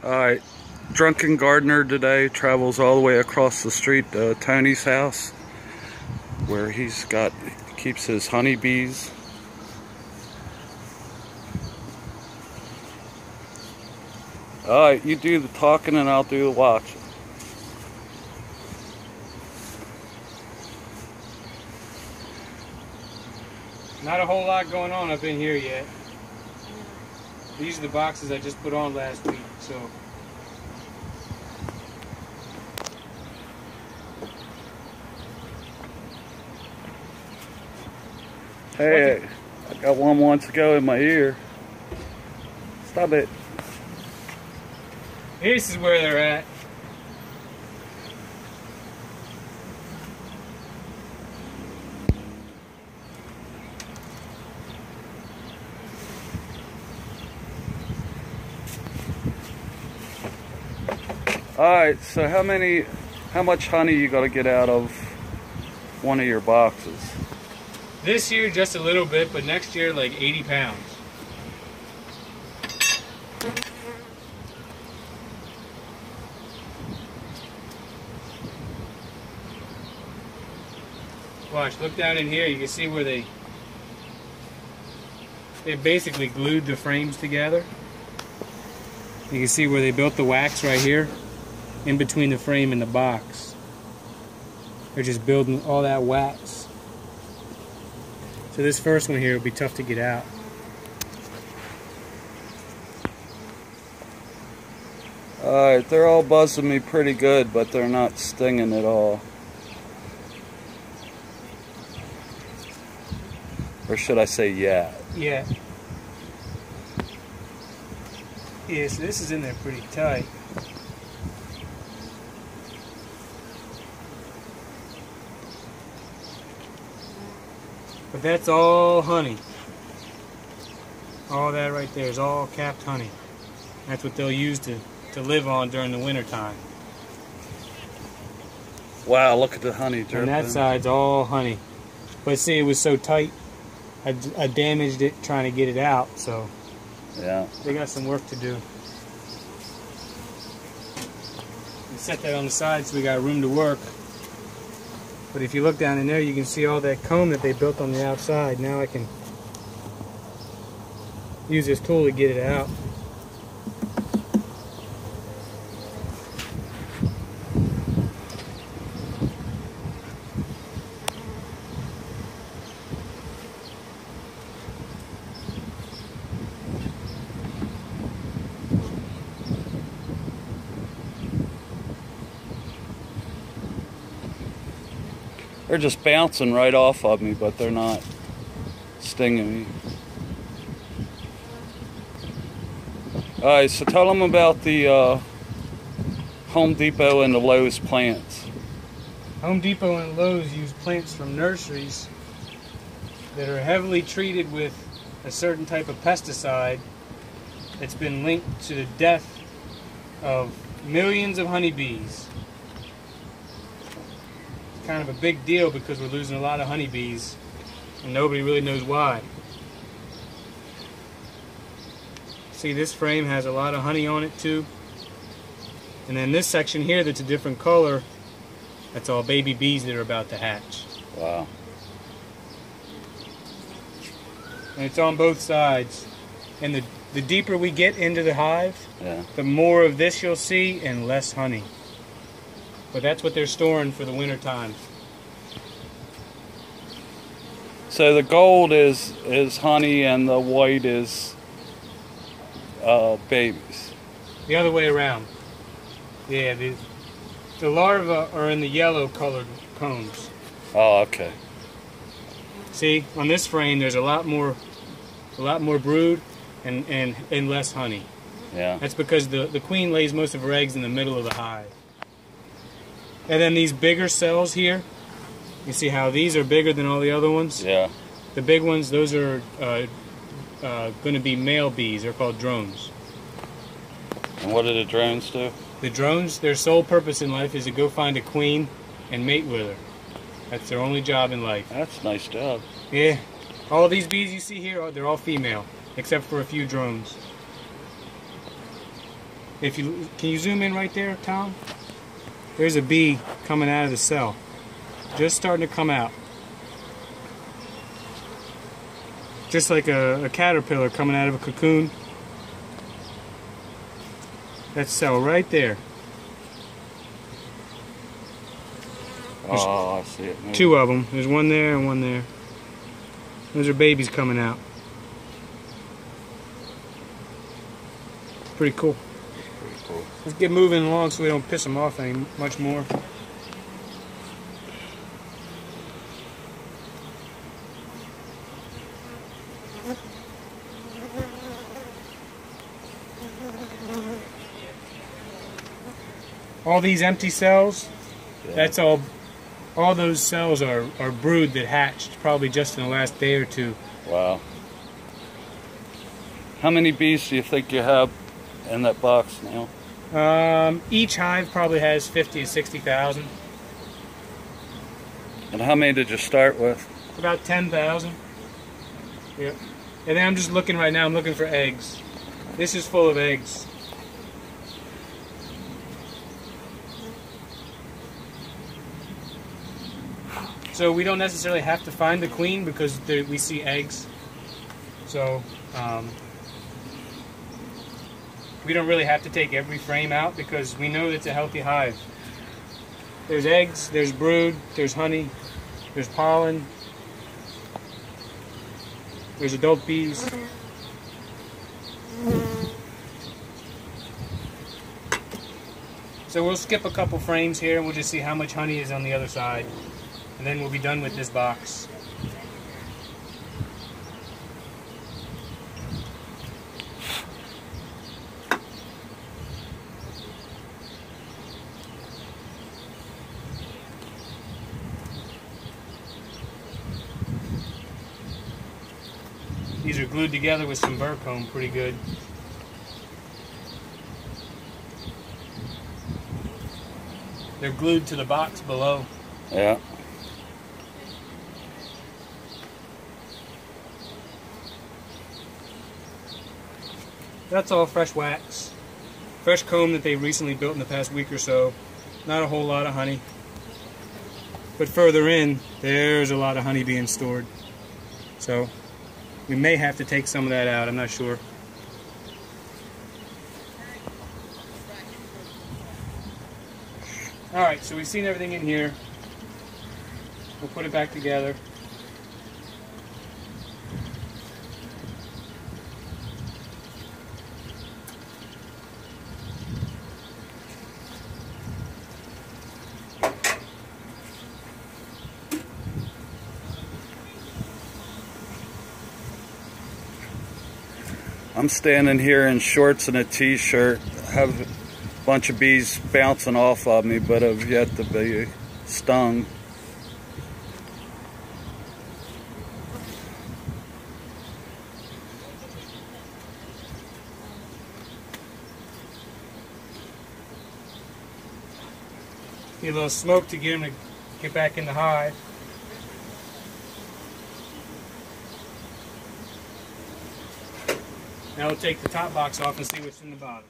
Alright, Drunken Gardner today travels all the way across the street to Tony's house, where keeps his honeybees. Alright, you do the talking and I'll do the watching. Not a whole lot going on up in here yet. These are the boxes I just put on last week, so. Hey, I got one wants to go in my ear. Stop it. This is where they're at. Alright, so how much honey you gotta get out of one of your boxes? This year just a little bit, but next year like 80 pounds. Watch, look down in here, you can see where they basically glued the frames together. You can see where they built the wax right here, in between the frame and the box. They're just building all that wax. So this first one here will be tough to get out. Alright, they're all buzzing me pretty good, but they're not stinging at all. Or should I say yeah? Yeah. Yeah, so this is in there pretty tight. But that's all honey. All that right there is all capped honey. That's what they'll use to live on during the winter time. Wow, look at the honey dripping. And that side's all honey. But see, it was so tight, I damaged it trying to get it out, so yeah, they got some work to do. We set that on the side so we got room to work. But if you look down in there, you can see all that comb that they built on the outside. Now I can use this tool to get it out. They're just bouncing right off of me, but they're not stinging me. Alright, so tell them about the Home Depot and the Lowe's plants. Home Depot and Lowe's use plants from nurseries that are heavily treated with a certain type of pesticide that's been linked to the death of millions of honeybees. Kind of a big deal because we're losing a lot of honeybees and nobody really knows why. See, this frame has a lot of honey on it too. And then this section here that's a different color, that's all baby bees that are about to hatch. Wow. And it's on both sides. And the deeper we get into the hive, yeah, the more of this you'll see and less honey. But that's what they're storing for the winter time. So the gold is honey and the white is babies. The other way around. Yeah, the larvae are in the yellow colored cones. Oh, okay. See, on this frame there's a lot more brood and less honey. Yeah. That's because the queen lays most of her eggs in the middle of the hive. And then these bigger cells here, you see how these are bigger than all the other ones? Yeah. The big ones, those are going to be male bees. They're called drones. And what do the drones do? The drones, their sole purpose in life is to go find a queen and mate with her. That's their only job in life. That's a nice job. Yeah. All these bees you see here, they're all female, except for a few drones. Can you zoom in right there, Tom? There's a bee coming out of the cell. Just starting to come out. Just like a caterpillar coming out of a cocoon. That cell right there. Oh, I see it. Maybe. Two of them. There's one there and one there. Those are babies coming out. Pretty cool. Pretty cool. Let's get moving along so we don't piss them off any much more. All these empty cells, yeah. That's all those cells are brood that hatched probably just in the last day or two. Wow. How many bees do you think you have in that box now? Each hive probably has 50 to 60,000. And how many did you start with? About 10,000. Yep. And then I'm just looking right now, I'm looking for eggs. This is full of eggs. So we don't necessarily have to find the queen because we see eggs. So we don't really have to take every frame out because we know that it's a healthy hive. There's eggs, there's brood, there's honey, there's pollen, there's adult bees. So we'll skip a couple frames here and we'll just see how much honey is on the other side. And then we'll be done with this box. These are glued together with some burr comb pretty good. They're glued to the box below. Yeah. That's all fresh wax. Fresh comb that they recently built in the past week or so. Not a whole lot of honey. But further in, there's a lot of honey being stored. So we may have to take some of that out, I'm not sure. Alright, so we've seen everything in here. We'll put it back together. I'm standing here in shorts and a t-shirt, have a bunch of bees bouncing off of me, but have yet to be stung. Need a little smoke to get them to get back in the hive. Now we'll take the top box off and see what's in the bottom.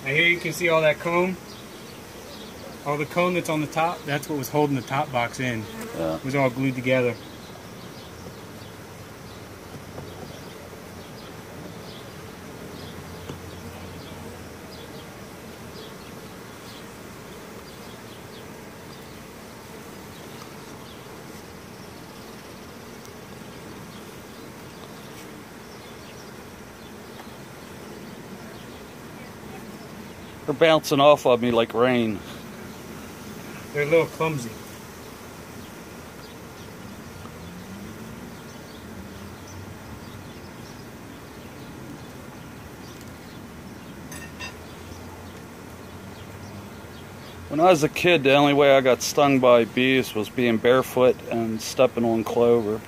Now here you can see all that comb. All the comb that's on the top, that's what was holding the top box in. Yeah. It was all glued together. They're bouncing off of me like rain. They're a little clumsy. When I was a kid, the only way I got stung by bees was being barefoot and stepping on clover.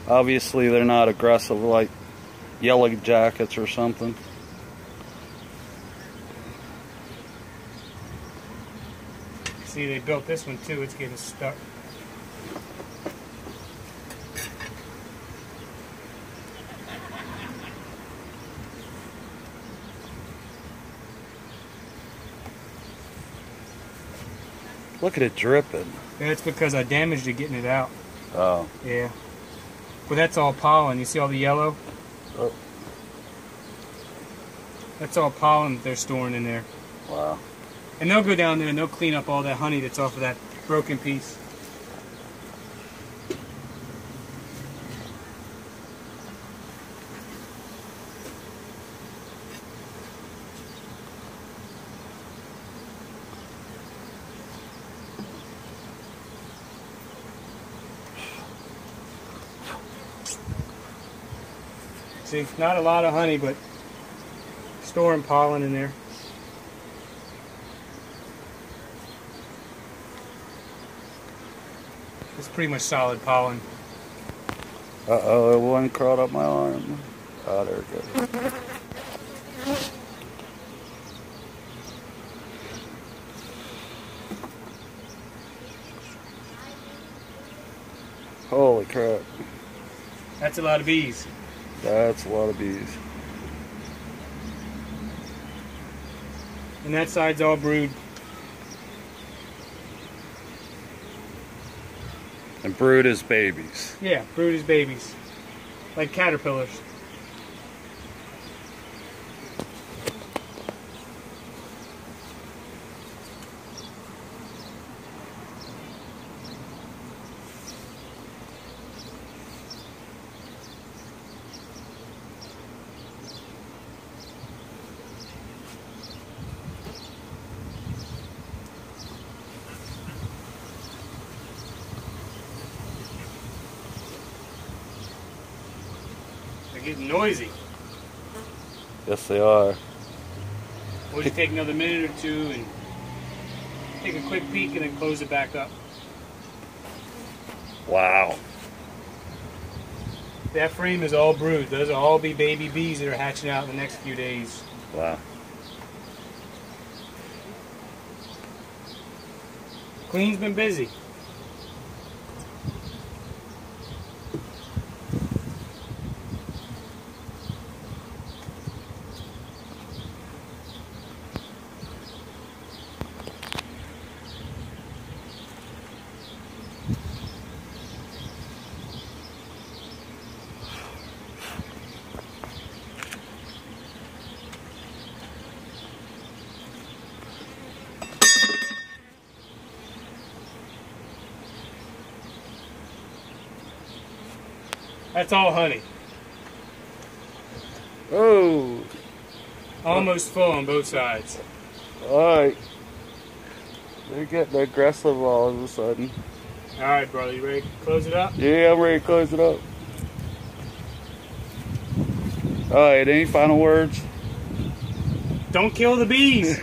Obviously, they're not aggressive like yellow jackets or something. See, they built this one too. It's getting stuck. Look at it dripping. Yeah, it's because I damaged it getting it out. Oh. Yeah. But that's all pollen. You see all the yellow? Oh. That's all pollen that they're storing in there. Wow. And they'll go down there and they'll clean up all that honey that's off of that broken piece. See, not a lot of honey, but storing pollen in there. It's pretty much solid pollen. Uh-oh, one crawled up my arm. Oh, there it goes. Holy crap. That's a lot of bees. That's a lot of bees. And that side's all brood. And brood is babies. Yeah, brood is babies. Like caterpillars. They're getting noisy. Yes, they are. We'll just take another minute or two and take a quick peek and then close it back up. Wow. That frame is all brood. Those will all be baby bees that are hatching out in the next few days. Wow. Queen's been busy. That's all honey. Oh. Almost full on both sides. Alright. They're getting aggressive all of a sudden. Alright, brother, you ready to close it up? Yeah, I'm ready to close it up. Alright, any final words? Don't kill the bees!